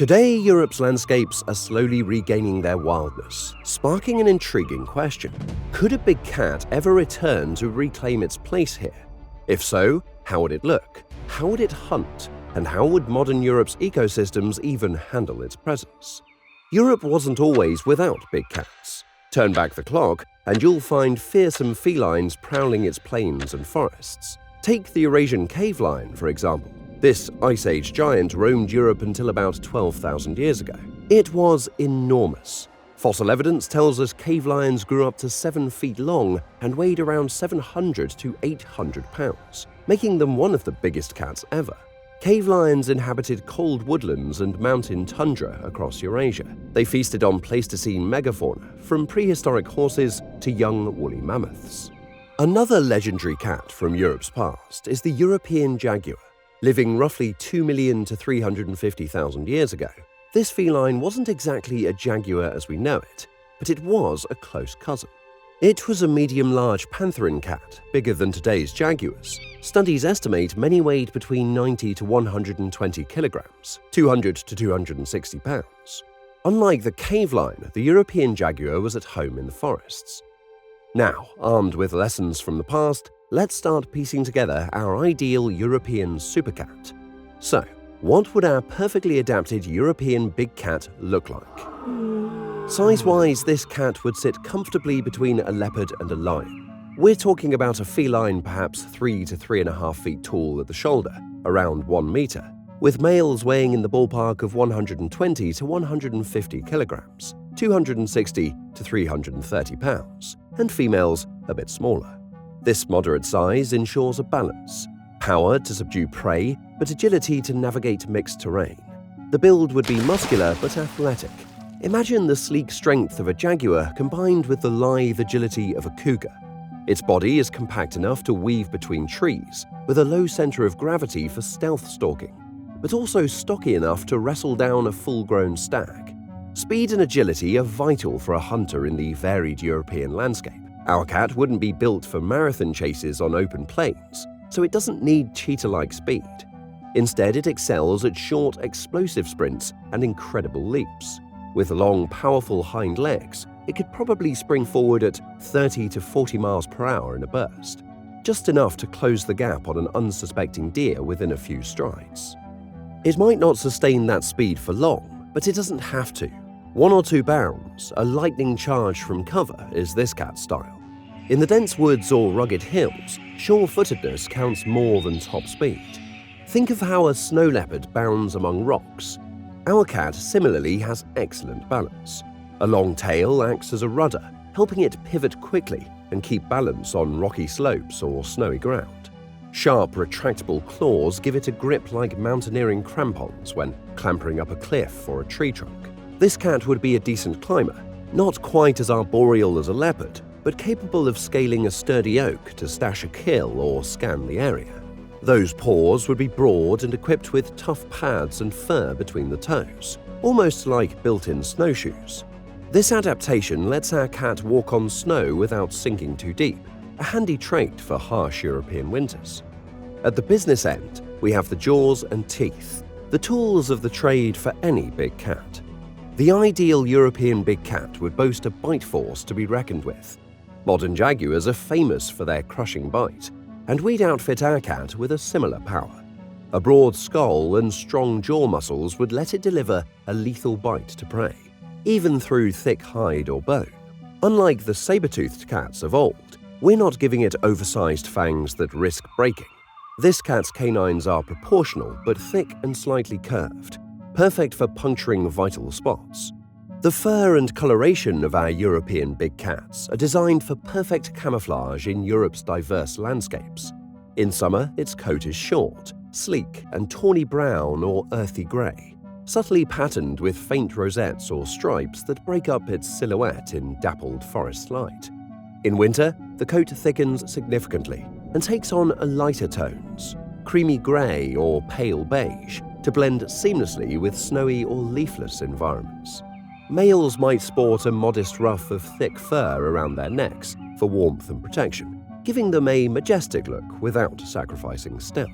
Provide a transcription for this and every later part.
Today, Europe's landscapes are slowly regaining their wildness, sparking an intriguing question. Could a big cat ever return to reclaim its place here? If so, how would it look? How would it hunt? And how would modern Europe's ecosystems even handle its presence? Europe wasn't always without big cats. Turn back the clock, and you'll find fearsome felines prowling its plains and forests. Take the Eurasian cave lion, for example. This Ice Age giant roamed Europe until about 12,000 years ago. It was enormous. Fossil evidence tells us cave lions grew up to 7 feet long and weighed around 700 to 800 pounds, making them one of the biggest cats ever. Cave lions inhabited cold woodlands and mountain tundra across Eurasia. They feasted on Pleistocene megafauna, from prehistoric horses to young woolly mammoths. Another legendary cat from Europe's past is the European jaguar. Living roughly 2 million to 350,000 years ago, this feline wasn't exactly a jaguar as we know it, but it was a close cousin. It was a medium-large pantherine cat, bigger than today's jaguars. Studies estimate many weighed between 90 to 120 kilograms, 200 to 260 pounds. Unlike the cave lion, the European jaguar was at home in the forests. Now, armed with lessons from the past, let's start piecing together our ideal European supercat. So, what would our perfectly adapted European big cat look like? Size-wise, this cat would sit comfortably between a leopard and a lion. We're talking about a feline perhaps 3 to 3.5 feet tall at the shoulder, around 1 meter, with males weighing in the ballpark of 120 to 150 kilograms, 260 to 330 pounds, and females a bit smaller. This moderate size ensures a balance: power to subdue prey, but agility to navigate mixed terrain. The build would be muscular but athletic. Imagine the sleek strength of a jaguar combined with the lithe agility of a cougar. Its body is compact enough to weave between trees, with a low center of gravity for stealth stalking, but also stocky enough to wrestle down a full-grown stag. Speed and agility are vital for a hunter in the varied European landscape. Our cat wouldn't be built for marathon chases on open plains, so it doesn't need cheetah-like speed. Instead, it excels at short, explosive sprints and incredible leaps. With long, powerful hind legs, it could probably spring forward at 30 to 40 miles per hour in a burst, just enough to close the gap on an unsuspecting deer within a few strides. It might not sustain that speed for long, but it doesn't have to. 1 or 2 bounds, a lightning charge from cover, is this cat's style. In the dense woods or rugged hills, sure-footedness counts more than top speed. Think of how a snow leopard bounds among rocks. Our cat similarly has excellent balance. A long tail acts as a rudder, helping it pivot quickly and keep balance on rocky slopes or snowy ground. Sharp, retractable claws give it a grip like mountaineering crampons when clambering up a cliff or a tree trunk. This cat would be a decent climber, not quite as arboreal as a leopard, but capable of scaling a sturdy oak to stash a kill or scan the area. Those paws would be broad and equipped with tough pads and fur between the toes, almost like built-in snowshoes. This adaptation lets our cat walk on snow without sinking too deep, a handy trait for harsh European winters. At the business end, we have the jaws and teeth, the tools of the trade for any big cat. The ideal European big cat would boast a bite force to be reckoned with. Modern jaguars are famous for their crushing bite, and we'd outfit our cat with a similar power. A broad skull and strong jaw muscles would let it deliver a lethal bite to prey, even through thick hide or bone. Unlike the saber-toothed cats of old, we're not giving it oversized fangs that risk breaking. This cat's canines are proportional but thick and slightly curved, perfect for puncturing vital spots. The fur and coloration of our European big cats are designed for perfect camouflage in Europe's diverse landscapes. In summer, its coat is short, sleek, and tawny brown or earthy grey, subtly patterned with faint rosettes or stripes that break up its silhouette in dappled forest light. In winter, the coat thickens significantly and takes on a lighter tones, creamy grey or pale beige, to blend seamlessly with snowy or leafless environments. Males might sport a modest ruff of thick fur around their necks for warmth and protection, giving them a majestic look without sacrificing stealth.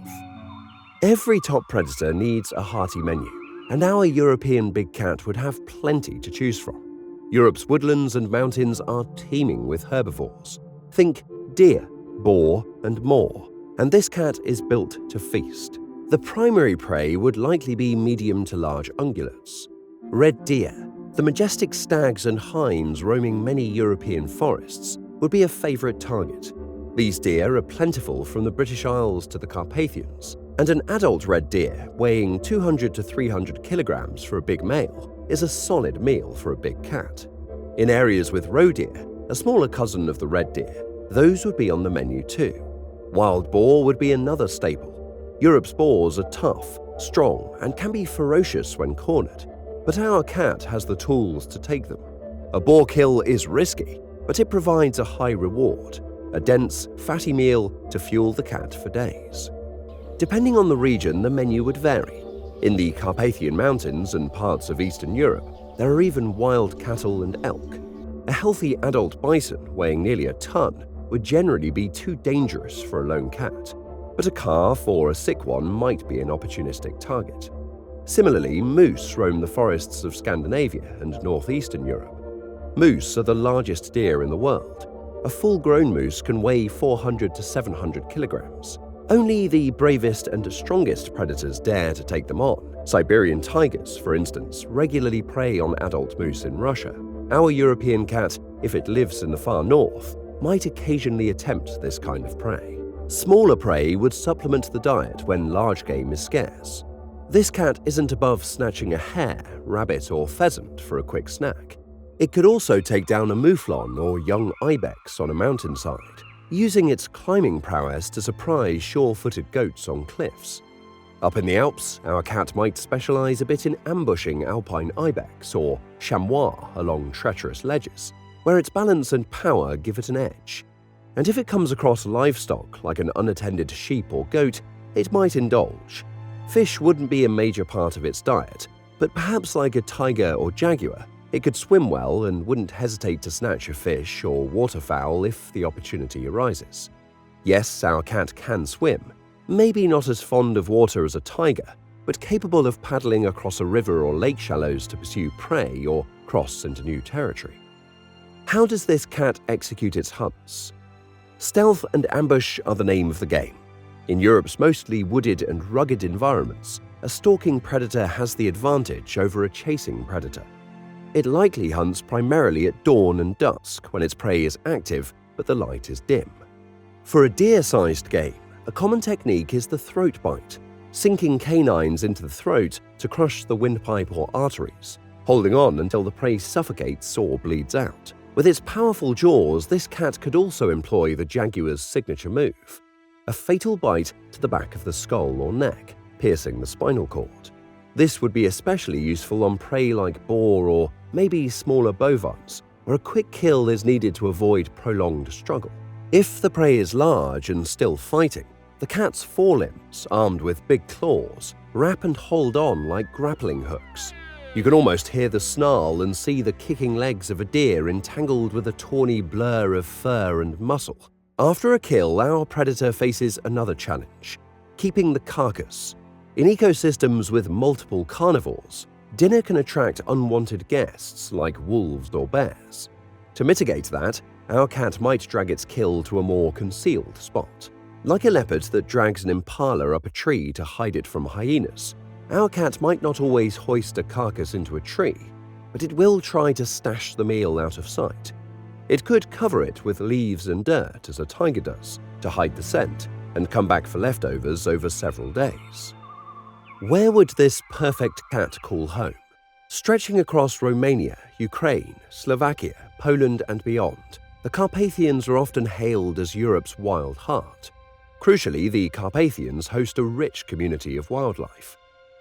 Every top predator needs a hearty menu, and our European big cat would have plenty to choose from. Europe's woodlands and mountains are teeming with herbivores. Think deer, boar, and more, and this cat is built to feast. The primary prey would likely be medium to large ungulates. Red deer, the majestic stags and hinds roaming many European forests, would be a favorite target. These deer are plentiful from the British Isles to the Carpathians, and an adult red deer weighing 200 to 300 kilograms for a big male is a solid meal for a big cat. In areas with roe deer, a smaller cousin of the red deer, those would be on the menu too. Wild boar would be another staple. Europe's boars are tough, strong, and can be ferocious when cornered, but our cat has the tools to take them. A boar kill is risky, but it provides a high reward, a dense, fatty meal to fuel the cat for days. Depending on the region, the menu would vary. In the Carpathian Mountains and parts of Eastern Europe, there are even wild cattle and elk. A healthy adult bison weighing nearly a ton would generally be too dangerous for a lone cat, but a calf or a sick one might be an opportunistic target. Similarly, moose roam the forests of Scandinavia and northeastern Europe. Moose are the largest deer in the world. A full-grown moose can weigh 400 to 700 kilograms. Only the bravest and strongest predators dare to take them on. Siberian tigers, for instance, regularly prey on adult moose in Russia. Our European cat, if it lives in the far north, might occasionally attempt this kind of prey. Smaller prey would supplement the diet when large game is scarce. This cat isn't above snatching a hare, rabbit, or pheasant for a quick snack. It could also take down a mouflon or young ibex on a mountainside, using its climbing prowess to surprise sure-footed goats on cliffs. Up in the Alps, our cat might specialize a bit in ambushing alpine ibex or chamois along treacherous ledges, where its balance and power give it an edge. And if it comes across livestock like an unattended sheep or goat, it might indulge. Fish wouldn't be a major part of its diet, but perhaps like a tiger or jaguar, it could swim well and wouldn't hesitate to snatch a fish or waterfowl if the opportunity arises. Yes, our cat can swim, maybe not as fond of water as a tiger, but capable of paddling across a river or lake shallows to pursue prey or cross into new territory. How does this cat execute its hunts? Stealth and ambush are the name of the game. In Europe's mostly wooded and rugged environments, a stalking predator has the advantage over a chasing predator. It likely hunts primarily at dawn and dusk when its prey is active but the light is dim. For a deer-sized game, a common technique is the throat bite, sinking canines into the throat to crush the windpipe or arteries, holding on until the prey suffocates or bleeds out. With its powerful jaws, this cat could also employ the jaguar's signature move, a fatal bite to the back of the skull or neck, piercing the spinal cord. This would be especially useful on prey like boar or maybe smaller bovines, where a quick kill is needed to avoid prolonged struggle. If the prey is large and still fighting, the cat's forelimbs, armed with big claws, wrap and hold on like grappling hooks. You can almost hear the snarl and see the kicking legs of a deer entangled with a tawny blur of fur and muscle. After a kill, our predator faces another challenge: keeping the carcass. In ecosystems with multiple carnivores, dinner can attract unwanted guests like wolves or bears. To mitigate that, our cat might drag its kill to a more concealed spot. Like a leopard that drags an impala up a tree to hide it from hyenas, our cat might not always hoist a carcass into a tree, but it will try to stash the meal out of sight. It could cover it with leaves and dirt, as a tiger does, to hide the scent, and come back for leftovers over several days. Where would this perfect cat call home? Stretching across Romania, Ukraine, Slovakia, Poland, and beyond, the Carpathians are often hailed as Europe's wild heart. Crucially, the Carpathians host a rich community of wildlife.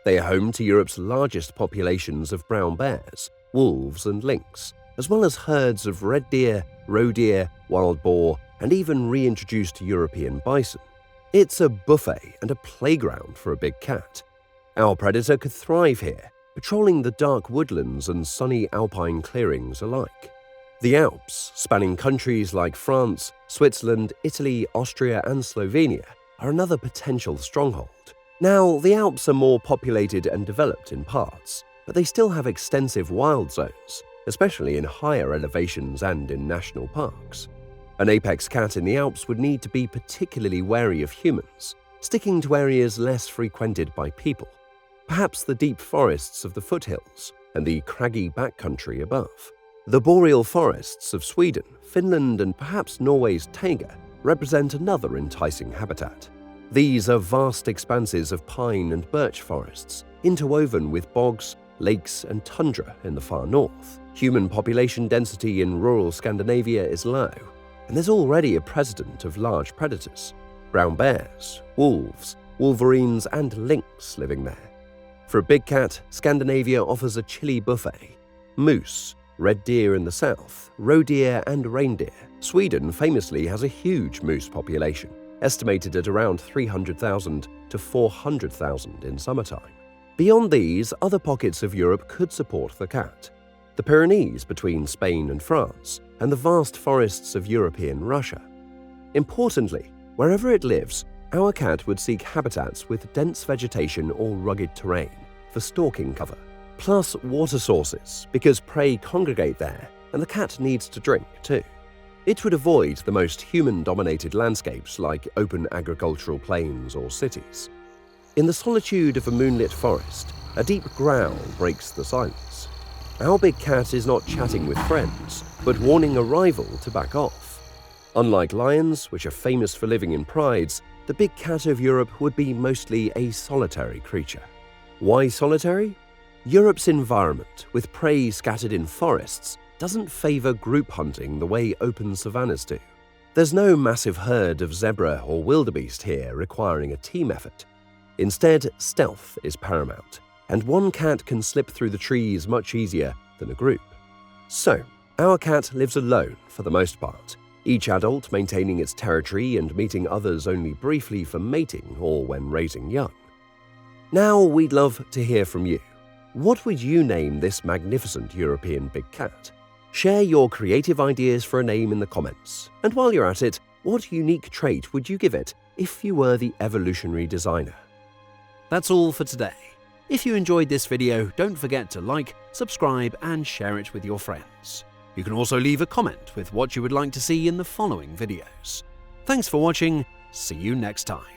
They are home to Europe's largest populations of brown bears, wolves, and lynx, as well as herds of red deer, roe deer, wild boar, and even reintroduced European bison. It's a buffet and a playground for a big cat. Our predator could thrive here, patrolling the dark woodlands and sunny alpine clearings alike. The Alps, spanning countries like France, Switzerland, Italy, Austria, and Slovenia, are another potential stronghold. Now, the Alps are more populated and developed in parts, but they still have extensive wild zones, especially in higher elevations and in national parks. An apex cat in the Alps would need to be particularly wary of humans, sticking to areas less frequented by people, perhaps the deep forests of the foothills and the craggy backcountry above. The boreal forests of Sweden, Finland, and perhaps Norway's taiga represent another enticing habitat. These are vast expanses of pine and birch forests, interwoven with bogs, lakes, and tundra in the far north. Human population density in rural Scandinavia is low, and there's already a precedent of large predators: brown bears, wolves, wolverines, and lynx living there. For a big cat, Scandinavia offers a chilly buffet: moose, red deer in the south, roe deer, and reindeer. Sweden famously has a huge moose population, estimated at around 300,000 to 400,000 in summertime. Beyond these, other pockets of Europe could support the cat: the Pyrenees between Spain and France, and the vast forests of European Russia. Importantly, wherever it lives, our cat would seek habitats with dense vegetation or rugged terrain for stalking cover, plus water sources because prey congregate there and the cat needs to drink too. It would avoid the most human-dominated landscapes like open agricultural plains or cities. In the solitude of a moonlit forest, a deep growl breaks the silence. Our big cat is not chatting with friends, but warning a rival to back off. Unlike lions, which are famous for living in prides, the big cat of Europe would be mostly a solitary creature. Why solitary? Europe's environment, with prey scattered in forests, doesn't favor group hunting the way open savannas do. There's no massive herd of zebra or wildebeest here requiring a team effort. Instead, stealth is paramount, and one cat can slip through the trees much easier than a group. So, our cat lives alone for the most part, each adult maintaining its territory and meeting others only briefly for mating or when raising young. Now we'd love to hear from you. What would you name this magnificent European big cat? Share your creative ideas for a name in the comments. And while you're at it, what unique trait would you give it if you were the evolutionary designer? That's all for today. If you enjoyed this video, don't forget to like, subscribe, and share it with your friends. You can also leave a comment with what you would like to see in the following videos. Thanks for watching. See you next time.